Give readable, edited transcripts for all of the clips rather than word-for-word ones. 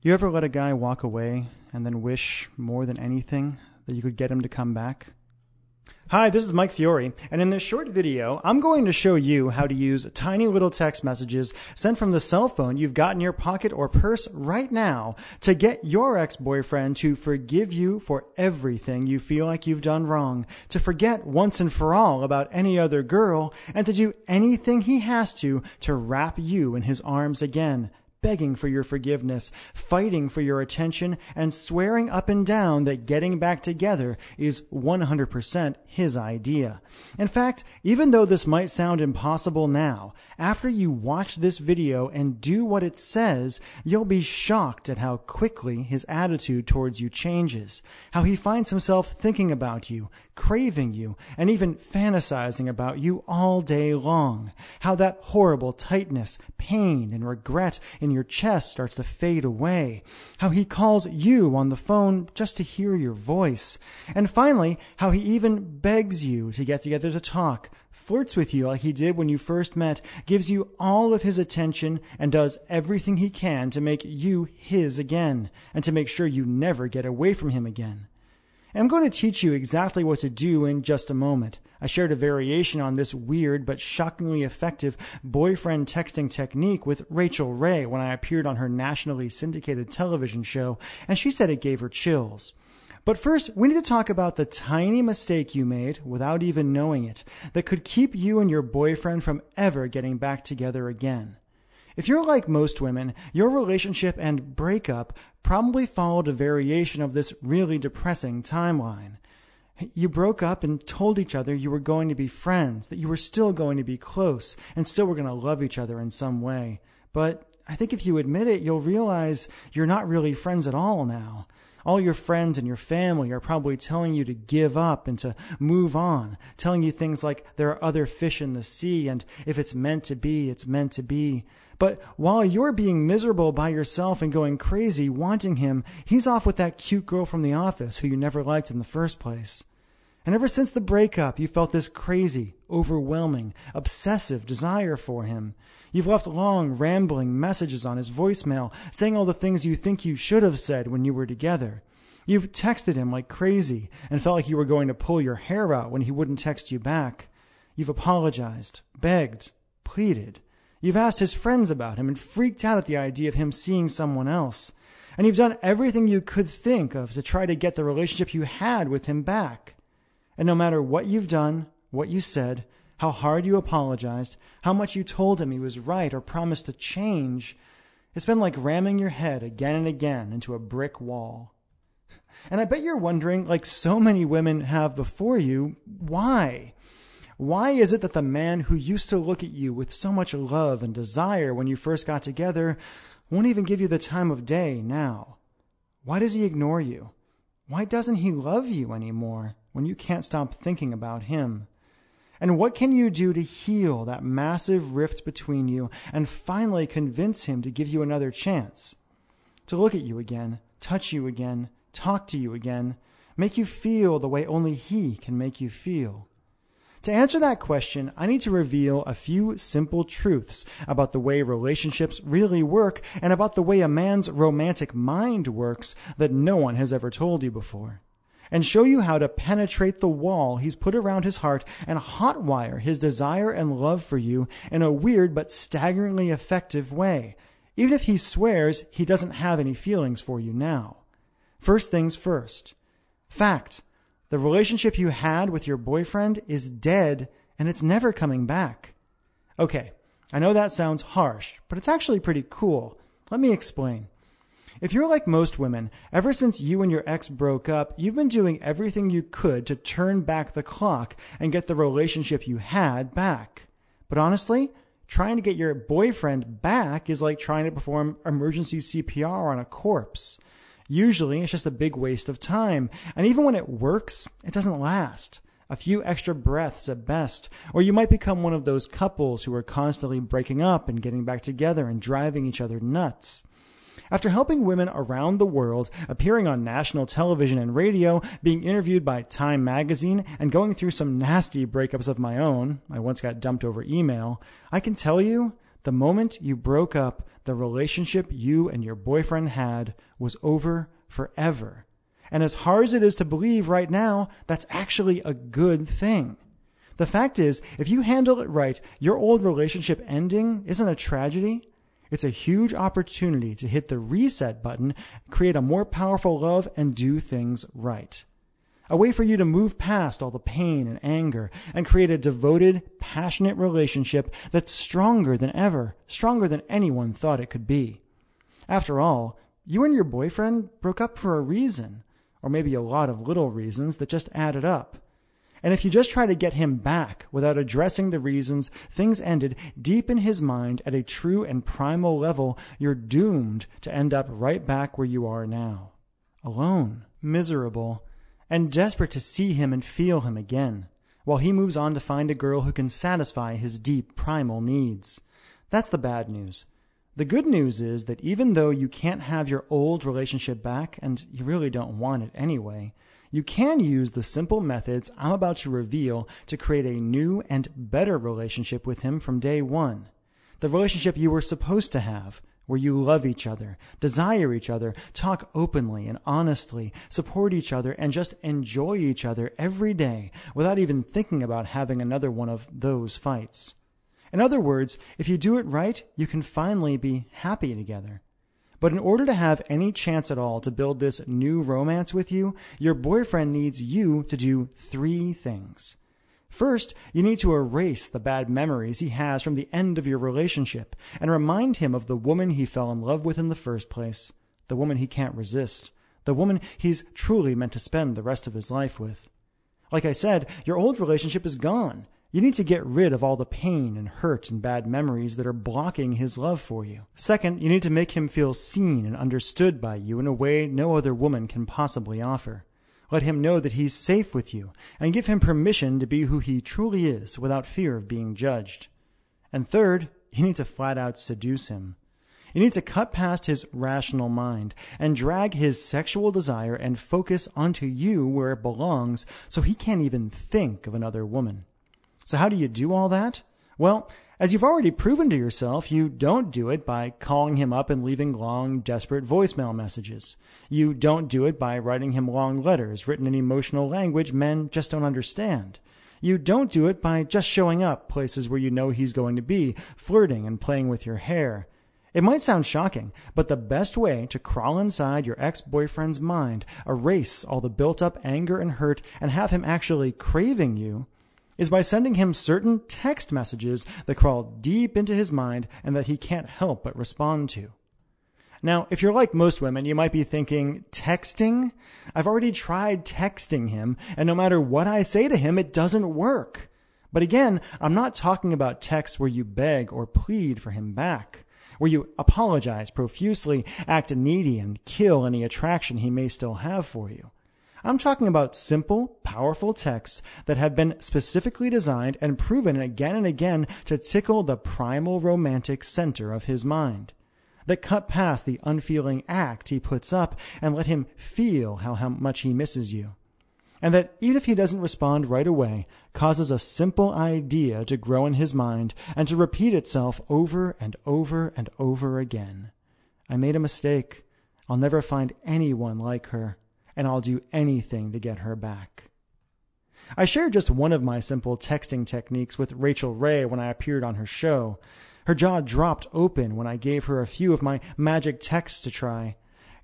You ever let a guy walk away and then wish more than anything that you could get him to come back? Hi, this is Mike Fiore, and in this short video, I'm going to show you how to use tiny little text messages sent from the cell phone you've got in your pocket or purse right now to get your ex-boyfriend to forgive you for everything you feel like you've done wrong, to forget once and for all about any other girl, and to do anything he has to wrap you in his arms again, begging for your forgiveness, fighting for your attention, and swearing up and down that getting back together is 100% his idea. In fact, even though this might sound impossible now, after you watch this video and do what it says, you'll be shocked at how quickly his attitude towards you changes, how he finds himself thinking about you, craving you, and even fantasizing about you all day long, how that horrible tightness, pain, and regret in your chest starts to fade away, how he calls you on the phone just to hear your voice, and finally, how he even begs you to get together to talk, flirts with you like he did when you first met, gives you all of his attention, and does everything he can to make you his again, and to make sure you never get away from him again. I'm going to teach you exactly what to do in just a moment. I shared a variation on this weird but shockingly effective boyfriend texting technique with Rachel Ray when I appeared on her nationally syndicated television show, and she said it gave her chills. But first, we need to talk about the tiny mistake you made without even knowing it that could keep you and your boyfriend from ever getting back together again. If you're like most women, your relationship and breakup probably followed a variation of this really depressing timeline. You broke up and told each other you were going to be friends, that you were still going to be close, and still were going to love each other in some way. But I think if you admit it, you'll realize you're not really friends at all now. All your friends and your family are probably telling you to give up and to move on, telling you things like there are other fish in the sea and if it's meant to be, it's meant to be. But while you're being miserable by yourself and going crazy wanting him, he's off with that cute girl from the office who you never liked in the first place. And ever since the breakup, you felt this crazy, overwhelming, obsessive desire for him. You've left long, rambling messages on his voicemail, saying all the things you think you should have said when you were together. You've texted him like crazy and felt like you were going to pull your hair out when he wouldn't text you back. You've apologized, begged, pleaded. You've asked his friends about him and freaked out at the idea of him seeing someone else. And you've done everything you could think of to try to get the relationship you had with him back. And no matter what you've done, what you said, how hard you apologized, how much you told him he was right or promised to change, it's been like ramming your head again and again into a brick wall. And I bet you're wondering, like so many women have before you, why? Why is it that the man who used to look at you with so much love and desire when you first got together won't even give you the time of day now? Why does he ignore you? Why doesn't he love you anymore when you can't stop thinking about him? And what can you do to heal that massive rift between you and finally convince him to give you another chance? To look at you again, touch you again, talk to you again, make you feel the way only he can make you feel? To answer that question, I need to reveal a few simple truths about the way relationships really work and about the way a man's romantic mind works that no one has ever told you before, and show you how to penetrate the wall he's put around his heart and hotwire his desire and love for you in a weird but staggeringly effective way, even if he swears he doesn't have any feelings for you now. First things first. Fact. The relationship you had with your boyfriend is dead, and it's never coming back. Okay, I know that sounds harsh, but it's actually pretty cool. Let me explain. If you're like most women, ever since you and your ex broke up, you've been doing everything you could to turn back the clock and get the relationship you had back. But honestly, trying to get your boyfriend back is like trying to perform emergency CPR on a corpse. Usually, it's just a big waste of time, and even when it works, it doesn't last. A few extra breaths at best, or you might become one of those couples who are constantly breaking up and getting back together and driving each other nuts. After helping women around the world, appearing on national television and radio, being interviewed by Time magazine, and going through some nasty breakups of my own, I once got dumped over email, I can tell you The moment you broke up, the relationship you and your boyfriend had was over forever. And as hard as it is to believe right now, that's actually a good thing. The fact is, if you handle it right, your old relationship ending isn't a tragedy. It's a huge opportunity to hit the reset button, create a more powerful love, and do things right. A way for you to move past all the pain and anger and create a devoted, passionate relationship that's stronger than ever, stronger than anyone thought it could be. After all, you and your boyfriend broke up for a reason, or maybe a lot of little reasons that just added up. And if you just try to get him back without addressing the reasons things ended deep in his mind at a true and primal level, you're doomed to end up right back where you are now. Alone, miserable, and desperate to see him and feel him again, while he moves on to find a girl who can satisfy his deep primal needs. That's the bad news. The good news is that even though you can't have your old relationship back, and you really don't want it anyway, you can use the simple methods I'm about to reveal to create a new and better relationship with him from day one. The relationship you were supposed to have, where you love each other, desire each other, talk openly and honestly, support each other, and just enjoy each other every day without even thinking about having another one of those fights. In other words, if you do it right, you can finally be happy together. But in order to have any chance at all to build this new romance with you, your boyfriend needs you to do 3 things. First, you need to erase the bad memories he has from the end of your relationship and remind him of the woman he fell in love with in the first place, the woman he can't resist, the woman he's truly meant to spend the rest of his life with. Like I said, your old relationship is gone. You need to get rid of all the pain and hurt and bad memories that are blocking his love for you. Second, you need to make him feel seen and understood by you in a way no other woman can possibly offer. Let him know that he's safe with you and give him permission to be who he truly is without fear of being judged. And third, you need to flat out seduce him. You need to cut past his rational mind and drag his sexual desire and focus onto you where it belongs so he can't even think of another woman. So how do you do all that? Well, as you've already proven to yourself, you don't do it by calling him up and leaving long, desperate voicemail messages. You don't do it by writing him long letters written in emotional language men just don't understand. You don't do it by just showing up places where you know he's going to be, flirting and playing with your hair. It might sound shocking, but the best way to crawl inside your ex-boyfriend's mind, erase all the built-up anger and hurt, and have him actually craving you, is by sending him certain text messages that crawl deep into his mind and that he can't help but respond to. Now, if you're like most women, you might be thinking, texting? I've already tried texting him, and no matter what I say to him, it doesn't work. But again, I'm not talking about texts where you beg or plead for him back, where you apologize profusely, act needy, and kill any attraction he may still have for you. I'm talking about simple, powerful texts that have been specifically designed and proven again and again to tickle the primal romantic center of his mind, that cut past the unfeeling act he puts up and let him feel how much he misses you, and that even if he doesn't respond right away, causes a simple idea to grow in his mind and to repeat itself over and over and over again. I made a mistake. I'll never find anyone like her, and I'll do anything to get her back. I shared just one of my simple texting techniques with Rachel Ray when I appeared on her show. Her jaw dropped open when I gave her a few of my magic texts to try,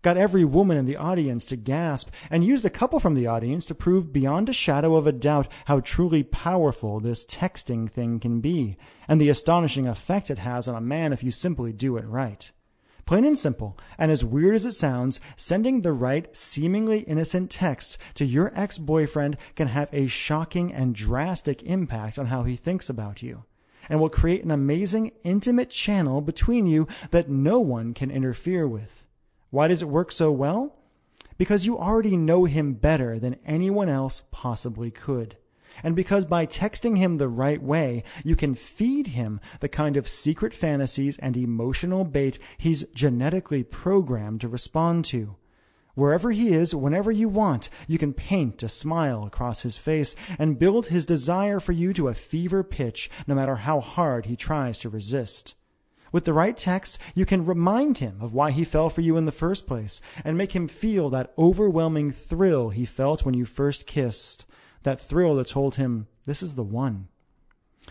got every woman in the audience to gasp, and used a couple from the audience to prove beyond a shadow of a doubt how truly powerful this texting thing can be, and the astonishing effect it has on a man if you simply do it right. Plain and simple, and as weird as it sounds, sending the right, seemingly innocent texts to your ex-boyfriend can have a shocking and drastic impact on how he thinks about you, and will create an amazing, intimate channel between you that no one can interfere with. Why does it work so well? Because you already know him better than anyone else possibly could. And because by texting him the right way, you can feed him the kind of secret fantasies and emotional bait he's genetically programmed to respond to. Wherever he is, whenever you want, you can paint a smile across his face and build his desire for you to a fever pitch, no matter how hard he tries to resist. With the right text, you can remind him of why he fell for you in the first place and make him feel that overwhelming thrill he felt when you first kissed, that thrill that told him, this is the one.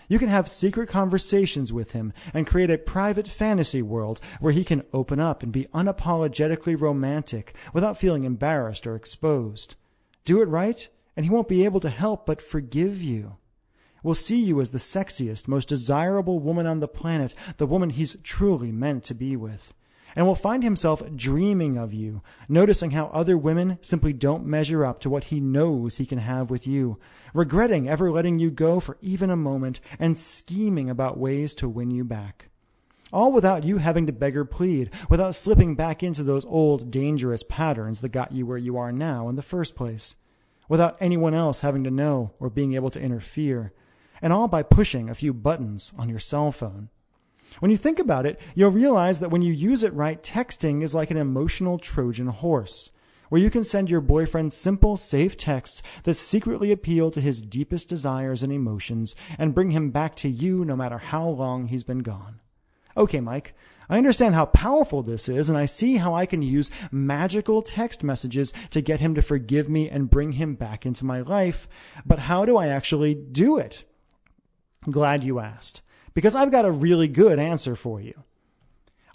You can have secret conversations with him and create a private fantasy world where he can open up and be unapologetically romantic without feeling embarrassed or exposed. Do it right, and he won't be able to help but forgive you. Will see you as the sexiest, most desirable woman on the planet, the woman he's truly meant to be with. And will find himself dreaming of you, noticing how other women simply don't measure up to what he knows he can have with you, regretting ever letting you go for even a moment, and scheming about ways to win you back. All without you having to beg or plead, without slipping back into those old dangerous patterns that got you where you are now in the first place, without anyone else having to know or being able to interfere, and all by pushing a few buttons on your cell phone. When you think about it, you'll realize that when you use it right, texting is like an emotional Trojan horse, where you can send your boyfriend simple, safe texts that secretly appeal to his deepest desires and emotions and bring him back to you no matter how long he's been gone. Okay, Mike, I understand how powerful this is, and I see how I can use magical text messages to get him to forgive me and bring him back into my life, but how do I actually do it? Glad you asked, because I've got a really good answer for you.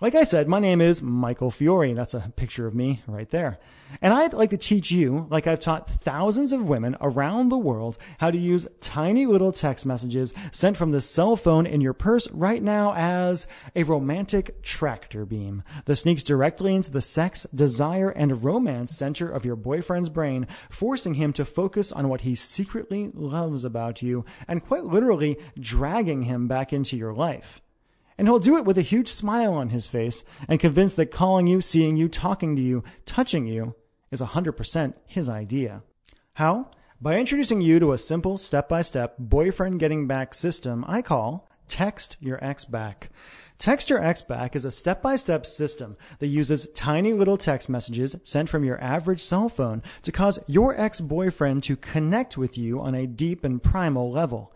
Like I said, my name is Michael Fiore. That's a picture of me right there. And I'd like to teach you, like I've taught thousands of women around the world, how to use tiny little text messages sent from the cell phone in your purse right now as a romantic tractor beam that sneaks directly into the sex, desire, and romance center of your boyfriend's brain, forcing him to focus on what he secretly loves about you and quite literally dragging him back into your life. And he'll do it with a huge smile on his face and convinced that calling you, seeing you, talking to you, touching you is 100% his idea. How? By introducing you to a simple step-by-step boyfriend getting back system I call Text Your Ex Back. Text Your Ex Back is a step-by-step system that uses tiny little text messages sent from your average cell phone to cause your ex-boyfriend to connect with you on a deep and primal level,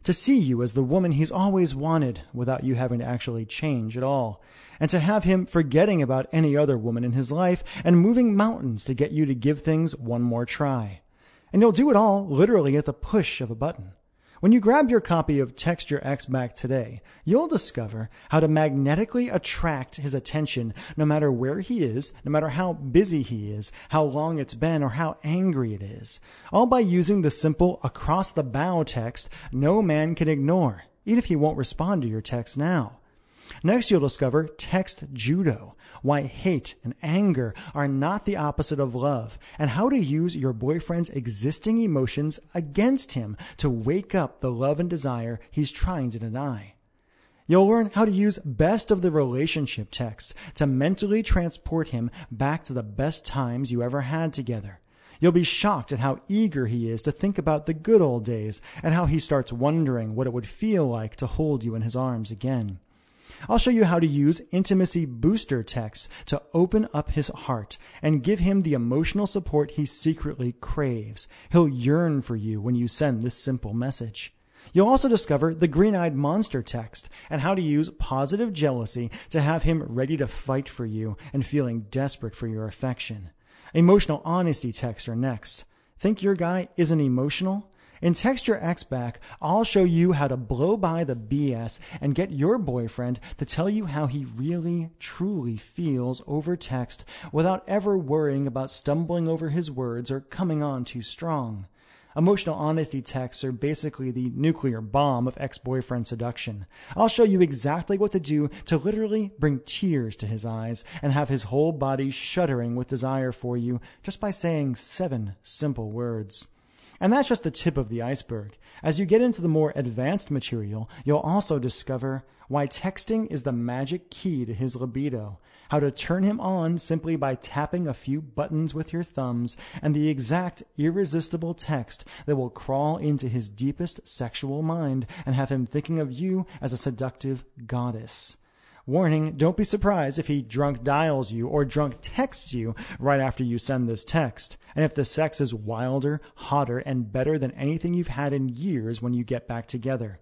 to see you as the woman he's always wanted without you having to actually change at all, and to have him forgetting about any other woman in his life and moving mountains to get you to give things one more try. And you'll do it all literally at the push of a button. When you grab your copy of Text Your Ex Back today, you'll discover how to magnetically attract his attention no matter where he is, no matter how busy he is, how long it's been, or how angry it is, all by using the simple across-the-bow text no man can ignore, even if he won't respond to your text now. Next, you'll discover Text Judo, why hate and anger are not the opposite of love, and how to use your boyfriend's existing emotions against him to wake up the love and desire he's trying to deny. You'll learn how to use best of the relationship texts to mentally transport him back to the best times you ever had together. You'll be shocked at how eager he is to think about the good old days and how he starts wondering what it would feel like to hold you in his arms again. I'll show you how to use intimacy booster texts to open up his heart and give him the emotional support he secretly craves. He'll yearn for you when you send this simple message. You'll also discover the green-eyed monster text and how to use positive jealousy to have him ready to fight for you and feeling desperate for your affection. Emotional honesty texts are next. Think your guy isn't emotional? In Text Your Ex Back, I'll show you how to blow by the BS and get your boyfriend to tell you how he really, truly feels over text without ever worrying about stumbling over his words or coming on too strong. Emotional honesty texts are basically the nuclear bomb of ex-boyfriend seduction. I'll show you exactly what to do to literally bring tears to his eyes and have his whole body shuddering with desire for you just by saying 7 simple words. And that's just the tip of the iceberg. As you get into the more advanced material, you'll also discover why texting is the magic key to his libido, how to turn him on simply by tapping a few buttons with your thumbs, and the exact irresistible text that will crawl into his deepest sexual mind and have him thinking of you as a seductive goddess. Warning, don't be surprised if he drunk dials you or drunk texts you right after you send this text. And if the sex is wilder, hotter, and better than anything you've had in years when you get back together.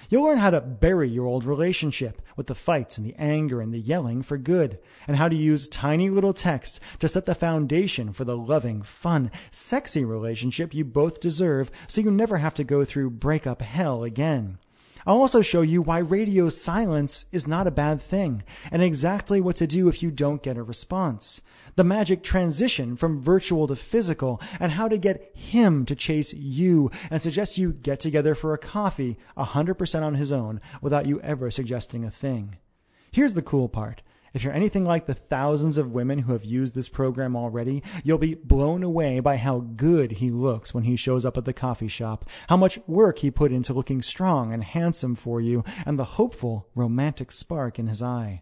You'll learn how to bury your old relationship with the fights and the anger and the yelling for good, and how to use tiny little texts to set the foundation for the loving, fun, sexy relationship you both deserve so you never have to go through breakup hell again. I'll also show you why radio silence is not a bad thing, and exactly what to do if you don't get a response. The magic transition from virtual to physical, and how to get him to chase you and suggest you get together for a coffee 100% on his own without you ever suggesting a thing. Here's the cool part. If you're anything like the thousands of women who have used this program already, you'll be blown away by how good he looks when he shows up at the coffee shop, how much work he put into looking strong and handsome for you, and the hopeful, romantic spark in his eye.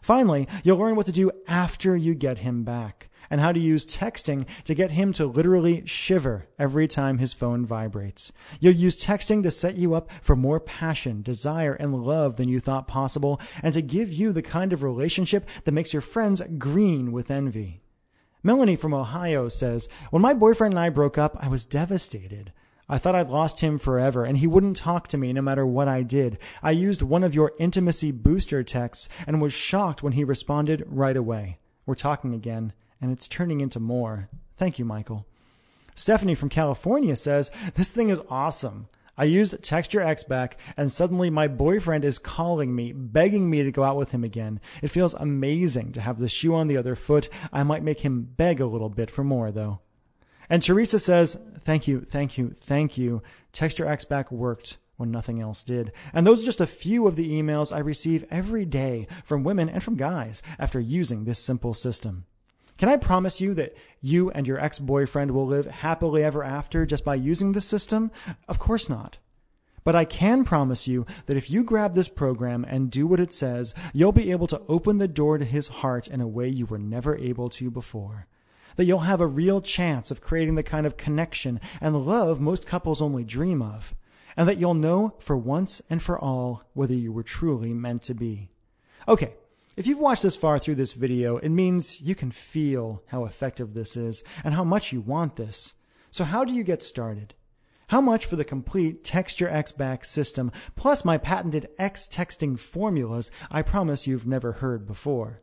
Finally, you'll learn what to do after you get him back, and how to use texting to get him to literally shiver every time his phone vibrates. You'll use texting to set you up for more passion, desire, and love than you thought possible, and to give you the kind of relationship that makes your friends green with envy. Melanie from Ohio says, "When my boyfriend and I broke up, I was devastated. I thought I'd lost him forever, and he wouldn't talk to me no matter what I did. I used one of your intimacy booster texts and was shocked when he responded right away. We're talking again, and it's turning into more. Thank you, Michael." Stephanie from California says, "This thing is awesome. I used Text Your Ex Back, and suddenly my boyfriend is calling me, begging me to go out with him again. It feels amazing to have the shoe on the other foot. I might make him beg a little bit for more, though." And Teresa says, "Thank you, thank you, thank you. Text Your Ex Back worked when nothing else did." And those are just a few of the emails I receive every day from women and from guys after using this simple system. Can I promise you that you and your ex-boyfriend will live happily ever after just by using this system? Of course not. But I can promise you that if you grab this program and do what it says, you'll be able to open the door to his heart in a way you were never able to before. That you'll have a real chance of creating the kind of connection and love most couples only dream of. And that you'll know for once and for all whether you were truly meant to be. Okay. If you've watched this far through this video, it means you can feel how effective this is and how much you want this. So how do you get started? How much for the complete Text Your Ex Back system, plus my patented X texting formulas I promise you've never heard before?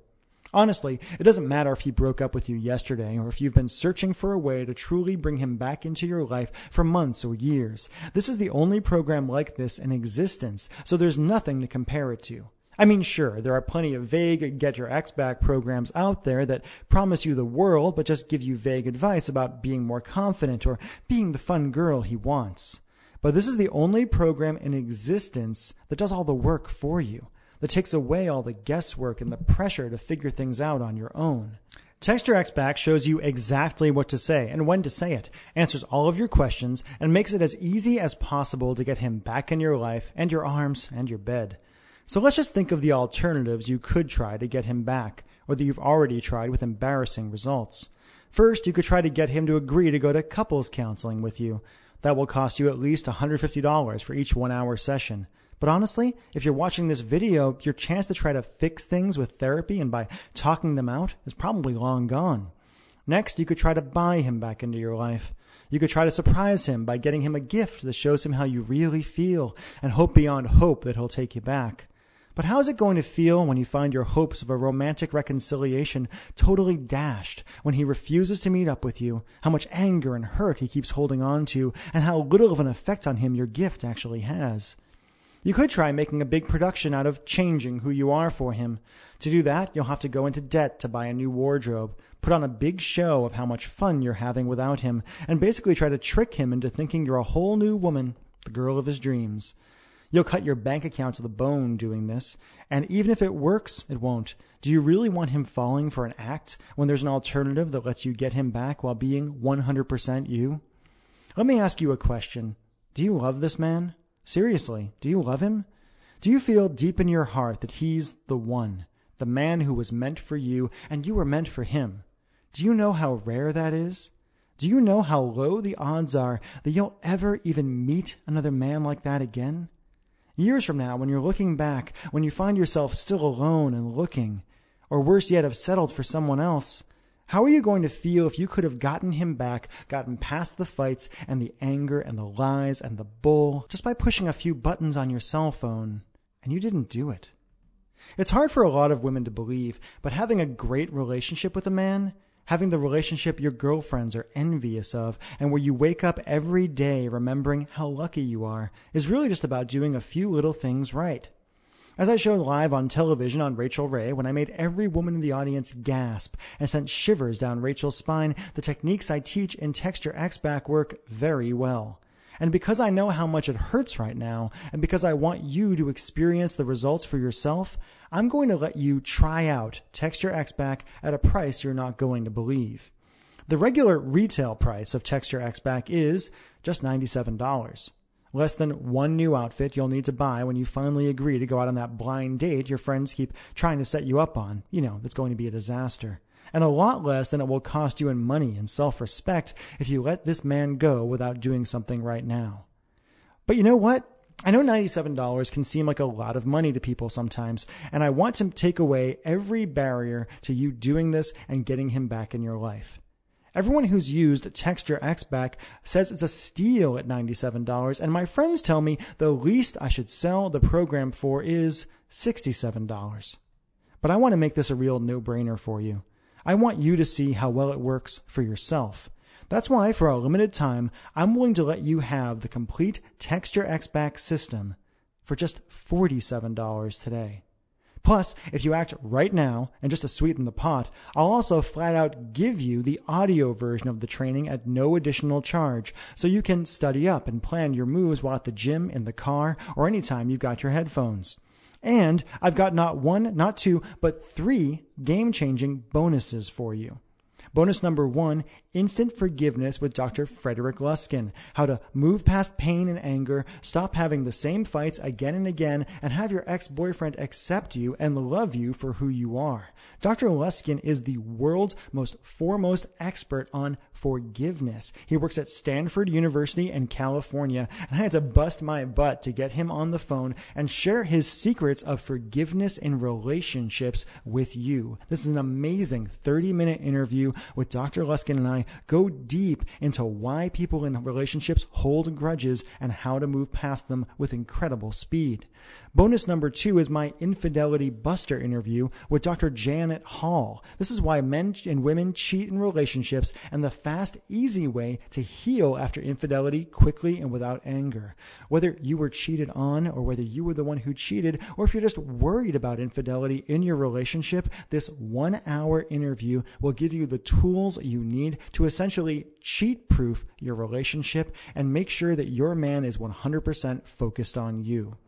Honestly, it doesn't matter if he broke up with you yesterday or if you've been searching for a way to truly bring him back into your life for months or years. This is the only program like this in existence, so there's nothing to compare it to. I mean, sure, there are plenty of vague Get Your Ex Back programs out there that promise you the world but just give you vague advice about being more confident or being the fun girl he wants. But this is the only program in existence that does all the work for you, that takes away all the guesswork and the pressure to figure things out on your own. Text Your Ex Back shows you exactly what to say and when to say it, answers all of your questions, and makes it as easy as possible to get him back in your life and your arms and your bed. So let's just think of the alternatives you could try to get him back, or that you've already tried with embarrassing results. First, you could try to get him to agree to go to couples counseling with you. That will cost you at least $150 for each 1-hour session. But honestly, if you're watching this video, your chance to try to fix things with therapy and by talking them out is probably long gone. Next, you could try to buy him back into your life. You could try to surprise him by getting him a gift that shows him how you really feel and hope beyond hope that he'll take you back. But how is it going to feel when you find your hopes of a romantic reconciliation totally dashed, when he refuses to meet up with you, how much anger and hurt he keeps holding on to, and how little of an effect on him your gift actually has? You could try making a big production out of changing who you are for him. To do that, you'll have to go into debt to buy a new wardrobe, put on a big show of how much fun you're having without him, and basically try to trick him into thinking you're a whole new woman, the girl of his dreams. You'll cut your bank account to the bone doing this, and even if it works, it won't. Do you really want him falling for an act when there's an alternative that lets you get him back while being 100% you? Let me ask you a question. Do you love this man? Seriously, do you love him? Do you feel deep in your heart that he's the one, the man who was meant for you and you were meant for him? Do you know how rare that is? Do you know how low the odds are that you'll ever even meet another man like that again? Years from now, when you're looking back, when you find yourself still alone and looking, or worse yet, have settled for someone else, How are you going to feel if you could have gotten him back, gotten past the fights and the anger and the lies and the bull just by pushing a few buttons on your cell phone, and you didn't do it? It's hard for a lot of women to believe, but having a great relationship with a man, having the relationship your girlfriends are envious of, and where you wake up every day remembering how lucky you are, is really just about doing a few little things right. As I showed live on television on Rachel Ray, when I made every woman in the audience gasp and sent shivers down Rachel's spine, the techniques I teach in Texture X back work very well. And because I know how much it hurts right now, and because I want you to experience the results for yourself, I'm going to let you try out Texture X back at a price you're not going to believe. The regular retail price of Texture X back is just $97. Less than one new outfit you'll need to buy when you finally agree to go out on that blind date your friends keep trying to set you up on. That's going to be a disaster. And a lot less than it will cost you in money and self-respect if you let this man go without doing something right now. But you know what? I know $97 can seem like a lot of money to people sometimes, and I want to take away every barrier to you doing this and getting him back in your life. Everyone who's used Texture X back says it's a steal at $97, and my friends tell me the least I should sell the program for is $67. But I want to make this a real no-brainer for you. I want you to see how well it works for yourself. That's why, for a limited time, I'm willing to let you have the complete Texture X back system for just $47 today. Plus, if you act right now, and just to sweeten the pot, I'll also flat out give you the audio version of the training at no additional charge, so you can study up and plan your moves while at the gym, in the car, or anytime you've got your headphones. And I've got not one, not two, but 3 game-changing bonuses for you. Bonus number 1, Instant Forgiveness with Dr. Frederick Luskin. How to move past pain and anger, stop having the same fights again and again, and have your ex-boyfriend accept you and love you for who you are. Dr. Luskin is the world's foremost expert on forgiveness. He works at Stanford University in California, and I had to bust my butt to get him on the phone and share his secrets of forgiveness in relationships with you. This is an amazing 30-minute interview with Dr. Luskin, and I go deep into why people in relationships hold grudges and how to move past them with incredible speed. Bonus number 2 is my Infidelity Buster interview with Dr. Janet Hall. This is why men and women cheat in relationships and the fast, easy way to heal after infidelity quickly and without anger. Whether you were cheated on or whether you were the one who cheated, or if you're just worried about infidelity in your relationship, this 1-hour interview will give you the tools you need to essentially cheat-proof your relationship and make sure that your man is 100% focused on you.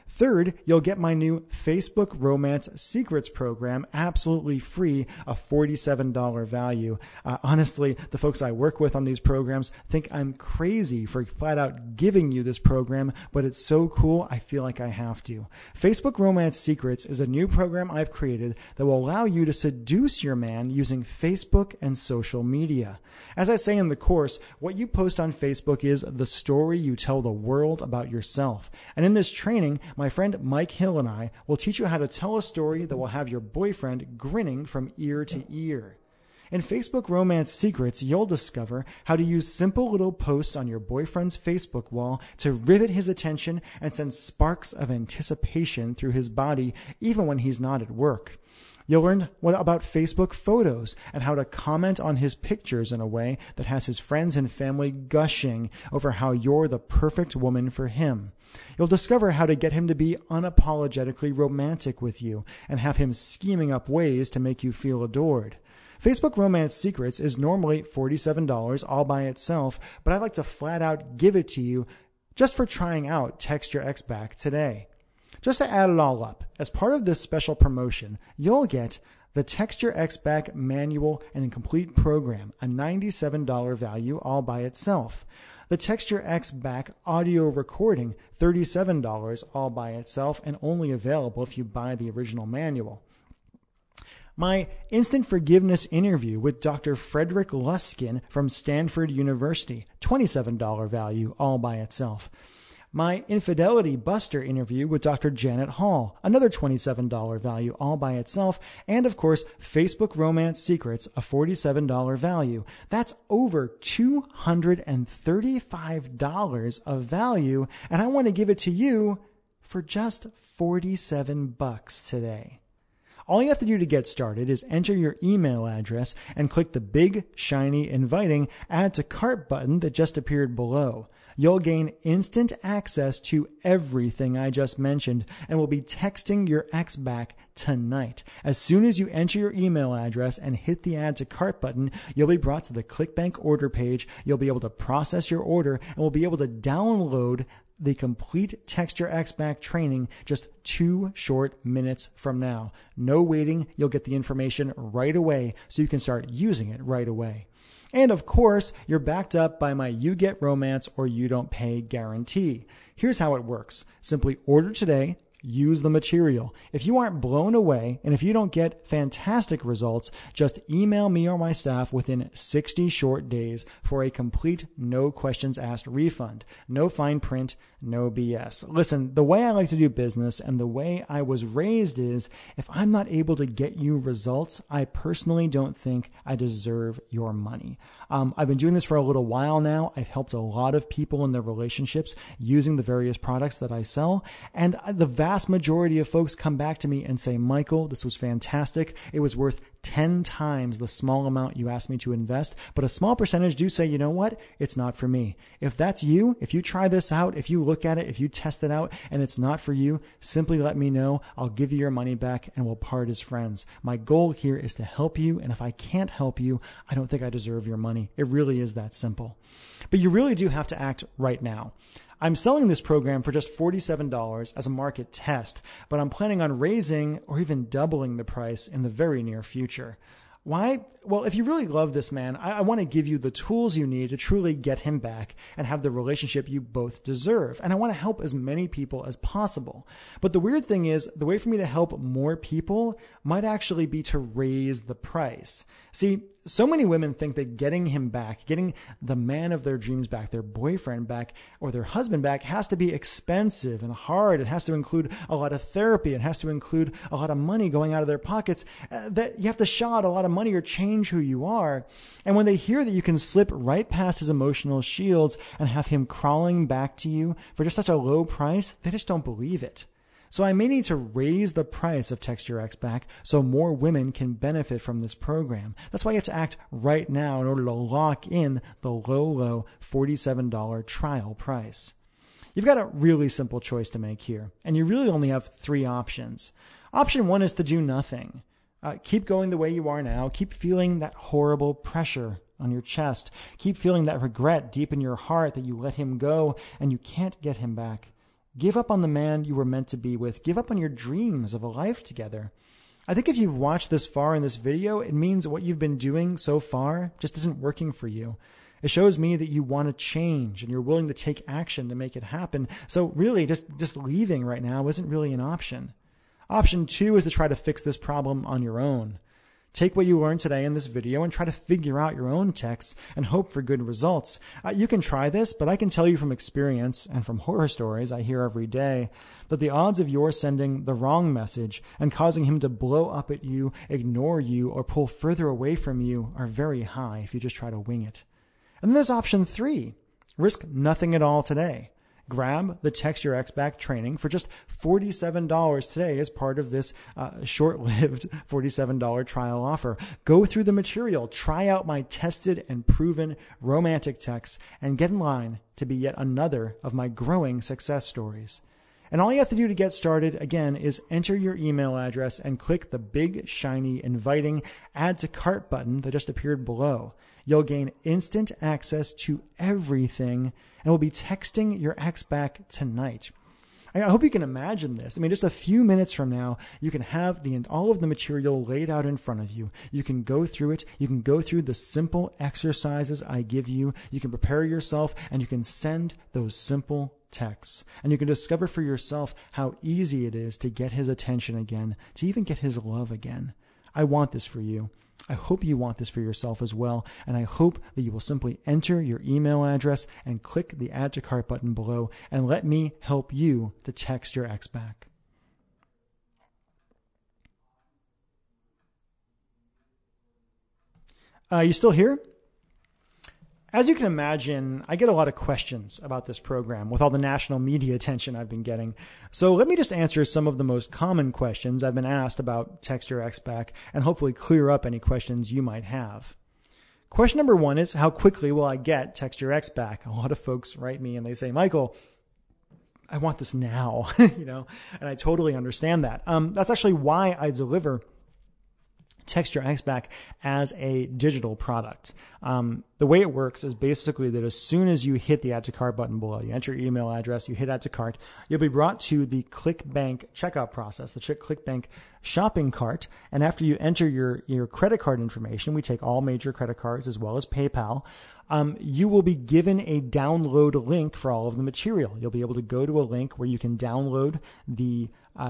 Third, you'll get my new Facebook Romance Secrets program absolutely free, a $47 value. Honestly, the folks I work with on these programs think I'm crazy for flat out giving you this program, but it's so cool I feel like I have to. Facebook Romance Secrets is a new program I've created that will allow you to seduce your man using Facebook and social media. As I say in the course, what you post on Facebook is the story you tell the world about yourself. And in this training, my friend Mike Hill and I will teach you how to tell a story that will have your boyfriend grinning from ear to ear. In Facebook Romance Secrets, you'll discover how to use simple little posts on your boyfriend's Facebook wall to rivet his attention and send sparks of anticipation through his body even when he's not at work. You'll learn about Facebook photos and how to comment on his pictures in a way that has his friends and family gushing over how you're the perfect woman for him. You'll discover how to get him to be unapologetically romantic with you and have him scheming up ways to make you feel adored. Facebook Romance Secrets is normally $47 all by itself, but I'd like to flat out give it to you just for trying out Texture X back today. Just to add it all up, as part of this special promotion, you'll get the Texture X back manual and complete program, a $97 value all by itself. The Texture X back audio recording, $37 all by itself and only available if you buy the original manual. My Instant Forgiveness interview with Dr. Frederick Luskin from Stanford University, $27 value all by itself. my Infidelity Buster interview with Dr. Janet Hall, another $27 value all by itself, and of course, Facebook Romance Secrets, a $47 value. That's over $235 of value, and I want to give it to you for just $47 today. All you have to do to get started is enter your email address and click the big, shiny, inviting Add to Cart button that just appeared below. You'll gain instant access to everything I just mentioned and will be texting your ex back tonight. As soon as you enter your email address and hit the Add to Cart button, you'll be brought to the ClickBank order page. You'll be able to process your order and will be able to download the complete Text Your Ex Back training just 2 short minutes from now. No waiting. You'll get the information right away so you can start using it right away. And of course, you're backed up by my You Get Romance or You Don't Pay guarantee. Here's how it works. Simply order today. Use the material. If you aren't blown away and if you don't get fantastic results, just email me or my staff within 60 short days for a complete no questions asked refund. No fine print, no BS. Listen, the way I like to do business and the way I was raised is if I'm not able to get you results, I personally don't think I deserve your money. I've been doing this for a little while now. I've helped a lot of people in their relationships using the various products that I sell. And the vast majority of folks come back to me and say, Michael, this was fantastic. It was worth 10 times the small amount you asked me to invest. But a small percentage do say, you know what? It's not for me. If that's you, if you try this out, if you look at it, if you test it out and it's not for you, simply let me know. I'll give you your money back and we'll part as friends. My goal here is to help you. And if I can't help you, I don't think I deserve your money. It really is that simple. But you really do have to act right now. I'm selling this program for just $47 as a market test, but I'm planning on raising or even doubling the price in the very near future. Why? Well, if you really love this man, I want to give you the tools you need to truly get him back and have the relationship you both deserve. And I want to help as many people as possible. But the weird thing is, the way for me to help more people might actually be to raise the price. See, so many women think that getting him back, getting the man of their dreams back, their boyfriend back, or their husband back has to be expensive and hard. It has to include a lot of therapy. It has to include a lot of money going out of their pockets. That you have to shell out a lot of money or change who you are. And when they hear that you can slip right past his emotional shields and have him crawling back to you for just such a low price, they just don't believe it. So I may need to raise the price of Text Your Ex Back so more women can benefit from this program. That's why you have to act right now in order to lock in the low $47 trial price. You've got a really simple choice to make here, and you really only have 3 options. Option 1 is to do nothing. Keep going the way you are now. Keep feeling that horrible pressure on your chest. Keep feeling that regret deep in your heart that you let him go and you can't get him back. Give up on the man you were meant to be with. Give up on your dreams of a life together. I think if you've watched this far in this video, it means what you've been doing so far just isn't working for you. It shows me that you want to change and you're willing to take action to make it happen. So really, just leaving right now isn't really an option. Option 2 is to try to fix this problem on your own. Take what you learned today in this video and try to figure out your own texts and hope for good results. You can try this, but I can tell you from experience and from horror stories I hear every day that the odds of your sending the wrong message and causing him to blow up at you, ignore you, or pull further away from you are very high if you just try to wing it. And then there's option 3. Risk nothing at all today. Grab the Text Your Ex Back training for just $47 today as part of this short-lived $47 trial offer. Go through the material, try out my tested and proven romantic texts, and get in line to be yet another of my growing success stories. And all you have to do to get started, again, is enter your email address and click the big, shiny, inviting Add to Cart button that just appeared below. You'll gain instant access to everything and will be texting your ex back tonight. I hope you can imagine this. I mean, just a few minutes from now, you can have all of the material laid out in front of you. You can go through it. You can go through the simple exercises I give you. You can prepare yourself, and you can send those simple texts. And you can discover for yourself how easy it is to get his attention again, to even get his love again. I want this for you. I hope you want this for yourself as well, and I hope that you will simply enter your email address and click the Add to Cart button below and let me help you to text your ex back. You still here? As you can imagine, I get a lot of questions about this program with all the national media attention I've been getting. So let me just answer some of the most common questions I've been asked about Text Your Ex Back and hopefully clear up any questions you might have. Question number one is, how quickly will I get Text Your Ex Back? A lot of folks write me and they say, Michael, I want this now, and I totally understand that. That's actually why I deliver Text Your Ex Back as a digital product. The way it works is basically that as soon as you hit the Add to Cart button below, you enter your email address, you hit Add to Cart, you'll be brought to the ClickBank checkout process, the ClickBank shopping cart. And after you enter your credit card information, we take all major credit cards as well as PayPal. You will be given a download link for all of the material. You'll be able to go to a link where you can download the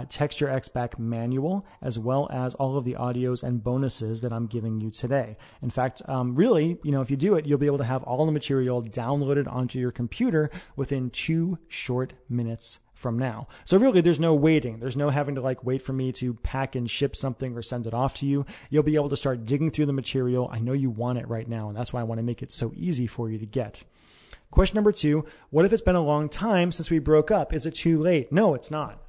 Text Your Ex Back manual, as well as all of the audios and bonuses that I'm giving you today. In fact, really, if you do it, you'll be able to have all the material downloaded onto your computer within 2 short minutes from now. So really, there's no waiting. There's no having to wait for me to pack and ship something or send it off to you. You'll be able to start digging through the material. I know you want it right now, and that's why I want to make it so easy for you to get. Question number 2, what if it's been a long time since we broke up? Is it too late? No, it's not.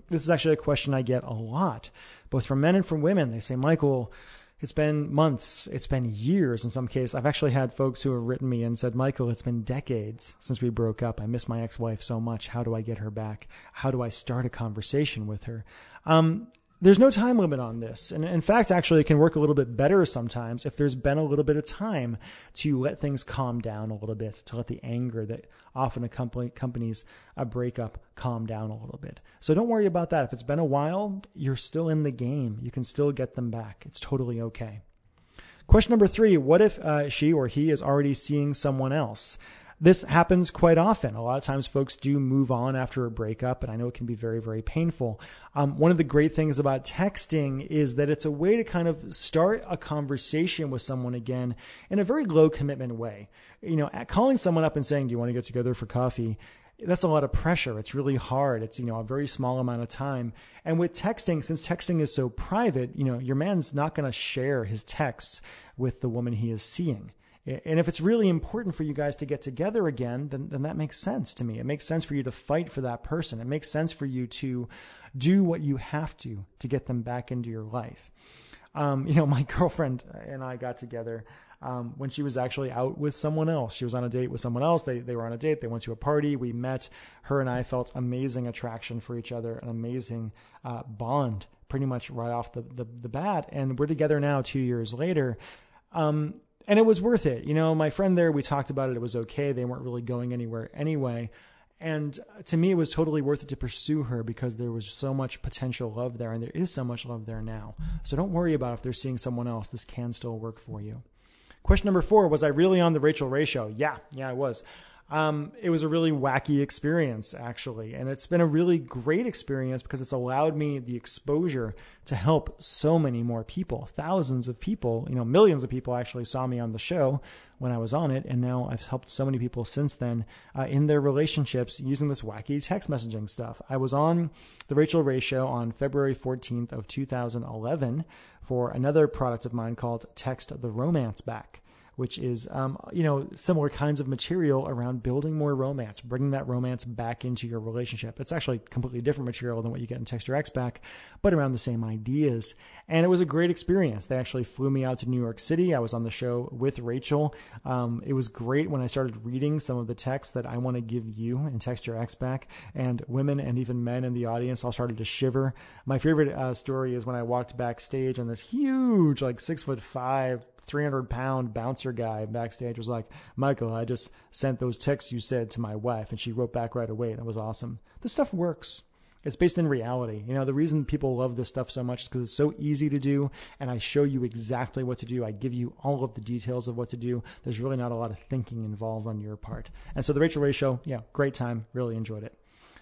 This is actually a question I get a lot, both from men and from women. They say, Michael, it's been months, it's been years in some cases. I've actually had folks who have written me and said, Michael, it's been decades since we broke up. I miss my ex-wife so much. How do I get her back? How do I start a conversation with her? There's no time limit on this. And in fact, actually, it can work a little bit better sometimes if there's been a little bit of time to let things calm down a little bit, to let the anger that often accompanies a breakup calm down a little bit. So don't worry about that. If it's been a while, you're still in the game. You can still get them back. It's totally okay. Question number 3, what if she or he is already seeing someone else? This happens quite often. A lot of times folks do move on after a breakup, and I know it can be very, very painful. One of the great things about texting is that it's a way to kind of start a conversation with someone again in a very low commitment way. Calling someone up and saying, do you want to get together for coffee? That's a lot of pressure. It's really hard. It's, a very small amount of time. And with texting, since texting is so private, your man's not going to share his texts with the woman he is seeing. And if it's really important for you guys to get together again, then that makes sense to me. It makes sense for you to fight for that person. It makes sense for you to do what you have to get them back into your life. My girlfriend and I got together when she was actually out with someone else. She was on a date with someone else. They were on a date. They went to a party. We met. Her and I felt amazing attraction for each other, an amazing bond pretty much right off the bat. And we're together now 2 years later. And it was worth it. My friend there, we talked about it. It was okay. They weren't really going anywhere anyway. And to me, it was totally worth it to pursue her because there was so much potential love there, and there is so much love there now. So don't worry about if they're seeing someone else. This can still work for you. Question number 4, was I really on the Rachel Ray show? Yeah, I was. It was a really wacky experience, actually. And it's been a really great experience because it's allowed me the exposure to help so many more people. Thousands of people, millions of people actually saw me on the show when I was on it. And now I've helped so many people since then in their relationships using this wacky text messaging stuff. I was on the Rachel Ray show on February 14th of 2011 for another product of mine called Text the Romance Back, which is, similar kinds of material around building more romance, bringing that romance back into your relationship. It's actually completely different material than what you get in Text Your Ex Back, but around the same ideas. And it was a great experience. They actually flew me out to New York City. I was on the show with Rachel. It was great when I started reading some of the texts that I want to give you in Text Your Ex Back, and women and even men in the audience all started to shiver. My favorite story is when I walked backstage and this huge, 6'5", 300-pound bouncer guy backstage was like, Michael, I just sent those texts you said to my wife, and she wrote back right away. That was awesome. This stuff works. It's based in reality. The reason people love this stuff so much is because it's so easy to do, and I show you exactly what to do. I give you all of the details of what to do. There's really not a lot of thinking involved on your part. And so the Rachel Ray show, great time. Really enjoyed it.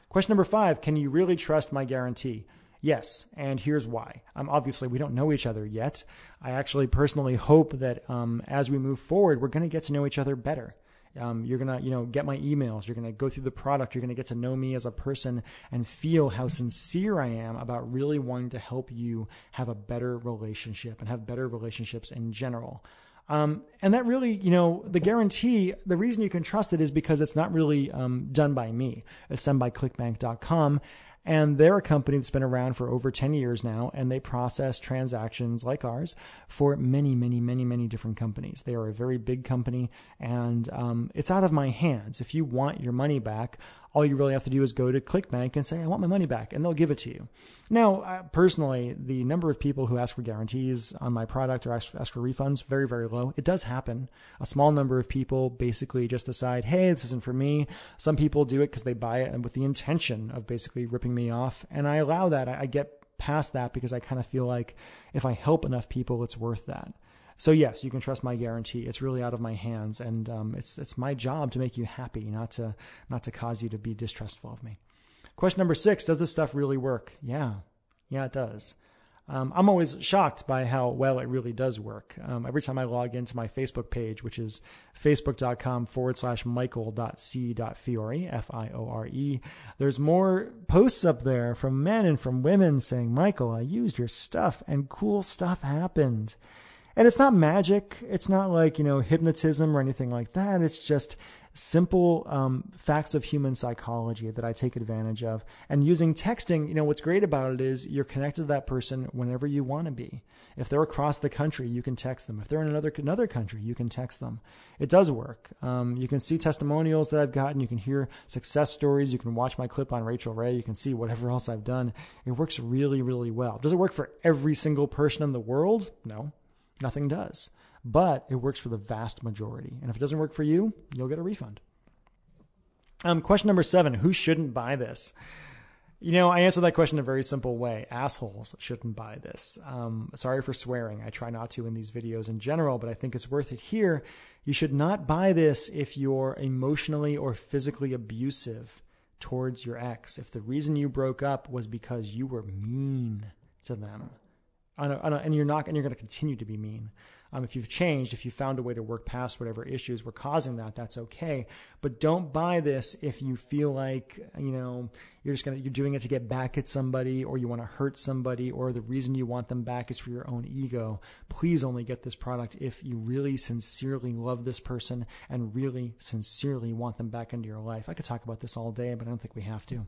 Question number 5, can you really trust my guarantee? Yes, and here's why. Obviously, we don't know each other yet. I actually personally hope that as we move forward, we're going to get to know each other better. You're going to, get my emails. You're going to go through the product. You're going to get to know me as a person and feel how sincere I am about really wanting to help you have a better relationship and have better relationships in general. And that really, the guarantee, the reason you can trust it is because it's not really done by me. It's done by clickbank.com. And they're a company that's been around for over 10 years now, and they process transactions like ours for many, many, many, many different companies. They are a very big company, and it's out of my hands. If you want your money back, all you really have to do is go to ClickBank and say, I want my money back, and they'll give it to you. Now, personally, the number of people who ask for guarantees on my product or ask for refunds, very, very low. It does happen. A small number of people basically just decide, hey, this isn't for me. Some people do it because they buy it and with the intention of basically ripping me off, and I allow that. I get past that because I kind of feel like if I help enough people, it's worth that. So yes, you can trust my guarantee. It's really out of my hands, and it's my job to make you happy, not to cause you to be distrustful of me. Question number 6: does this stuff really work? Yeah, it does. I'm always shocked by how well it really does work. Every time I log into my Facebook page, which is facebook.com/michael.c.fiore, Fiore, there's more posts up there from men and from women saying, Michael, I used your stuff and cool stuff happened. And it's not magic. It's not like, hypnotism or anything like that. It's just simple facts of human psychology that I take advantage of. And using texting, what's great about it is you're connected to that person whenever you want to be. If they're across the country, you can text them. If they're in another country, you can text them. It does work. You can see testimonials that I've gotten. You can hear success stories. You can watch my clip on Rachel Ray. You can see whatever else I've done. It works really, really well. Does it work for every single person in the world? No. Nothing does, but it works for the vast majority. And if it doesn't work for you, you'll get a refund. Question number 7, who shouldn't buy this? I answer that question in a very simple way. Assholes shouldn't buy this. Sorry for swearing. I try not to in these videos in general, but I think it's worth it here. You should not buy this if you're emotionally or physically abusive towards your ex. If the reason you broke up was because you were mean to them. And you're going to continue to be mean. If you've changed, if you found a way to work past whatever issues were causing that, that's okay. But don't buy this if you feel like, you're doing it to get back at somebody, or you want to hurt somebody, or the reason you want them back is for your own ego. Please only get this product if you really sincerely love this person and really sincerely want them back into your life. I could talk about this all day, but I don't think we have to.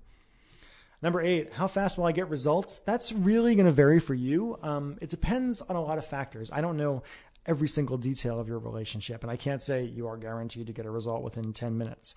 Number 8, how fast will I get results? That's really going to vary for you. It depends on a lot of factors. I don't know every single detail of your relationship, and I can't say you are guaranteed to get a result within 10 minutes.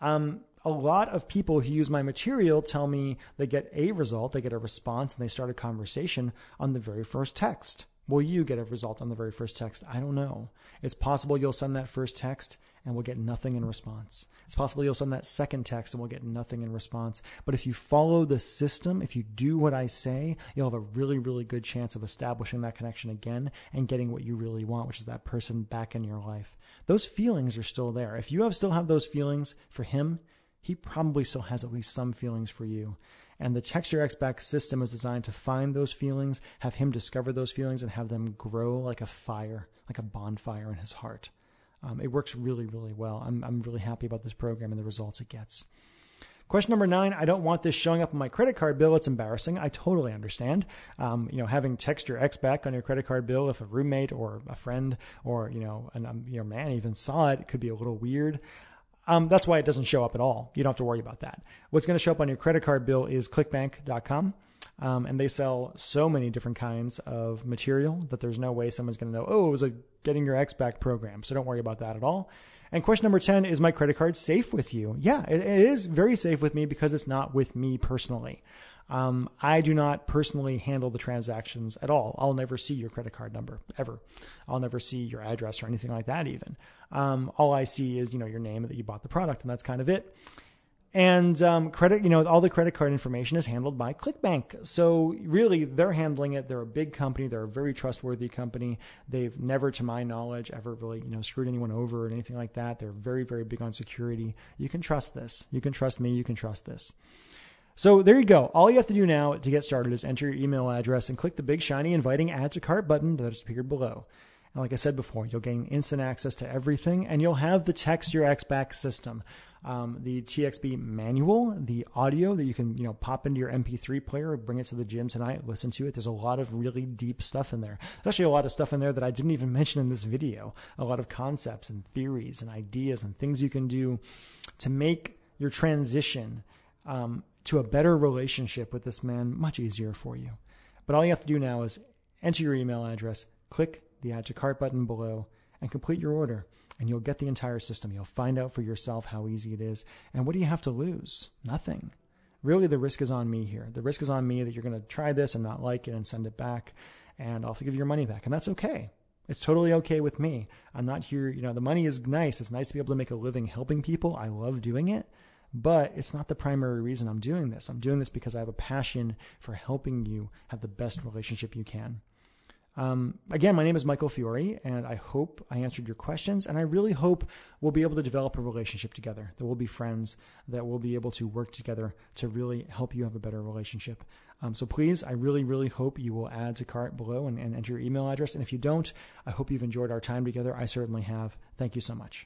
A lot of people who use my material tell me they get a result, they get a response, and they start a conversation on the very first text. Will you get a result on the very first text? I don't know. It's possible you'll send that first text and we'll get nothing in response. It's possible you'll send that second text and we'll get nothing in response. But if you follow the system, if you do what I say, you'll have a really, really good chance of establishing that connection again and getting what you really want, which is that person back in your life. Those feelings are still there. If you still have those feelings for him, he probably still has at least some feelings for you. And the Text Your Ex Back system is designed to find those feelings, have him discover those feelings, and have them grow like a fire, like a bonfire in his heart. It works really, really well. I'm really happy about this program and the results it gets. Question number 9, I don't want this showing up on my credit card bill. It's embarrassing. I totally understand. Having Text Your Ex Back on your credit card bill, if a roommate or a friend or, your man even saw it, it could be a little weird. That's why it doesn't show up at all. You don't have to worry about that. What's going to show up on your credit card bill is clickbank.com. And they sell so many different kinds of material that there's no way someone's going to know, it was a getting your ex back program. So don't worry about that at all. And question number 10, is my credit card safe with you? Yeah, it is very safe with me because it's not with me personally. I do not personally handle the transactions at all. I'll never see your credit card number ever. I'll never see your address or anything like that even. All I see is, your name that you bought the product, and that's kind of it. And all the credit card information is handled by ClickBank. So really, they're handling it. They're a big company. They're a very trustworthy company. They've never, to my knowledge, ever really, screwed anyone over or anything like that. They're very, very big on security. You can trust this. You can trust me. You can trust this. So there you go. All you have to do now to get started is enter your email address and click the big shiny inviting add to cart button that has appeared below. And like I said before, you'll gain instant access to everything, and you'll have the Text Your Ex Back system, the TXB manual, the audio that you can pop into your MP3 player, bring it to the gym tonight, listen to it. There's a lot of really deep stuff in there. There's actually a lot of stuff in there that I didn't even mention in this video. A lot of concepts and theories and ideas and things you can do to make your transition to a better relationship with this man much easier for you. But all you have to do now is enter your email address, click the add to cart button below, and complete your order. And you'll get the entire system. You'll find out for yourself how easy it is. And what do you have to lose? Nothing. Really, the risk is on me here. The risk is on me that you're going to try this and not like it and send it back, and I'll have to give you your money back. And that's okay. It's totally okay with me. I'm not here, the money is nice. It's nice to be able to make a living helping people. I love doing it. But it's not the primary reason I'm doing this. I'm doing this because I have a passion for helping you have the best relationship you can. Again, my name is Michael Fiore, and I hope I answered your questions, and I really hope we'll be able to develop a relationship together, that we'll be friends, that we'll be able to work together to really help you have a better relationship. So please, I really, really hope you will add to cart below and enter your email address. And if you don't, I hope you've enjoyed our time together. I certainly have. Thank you so much.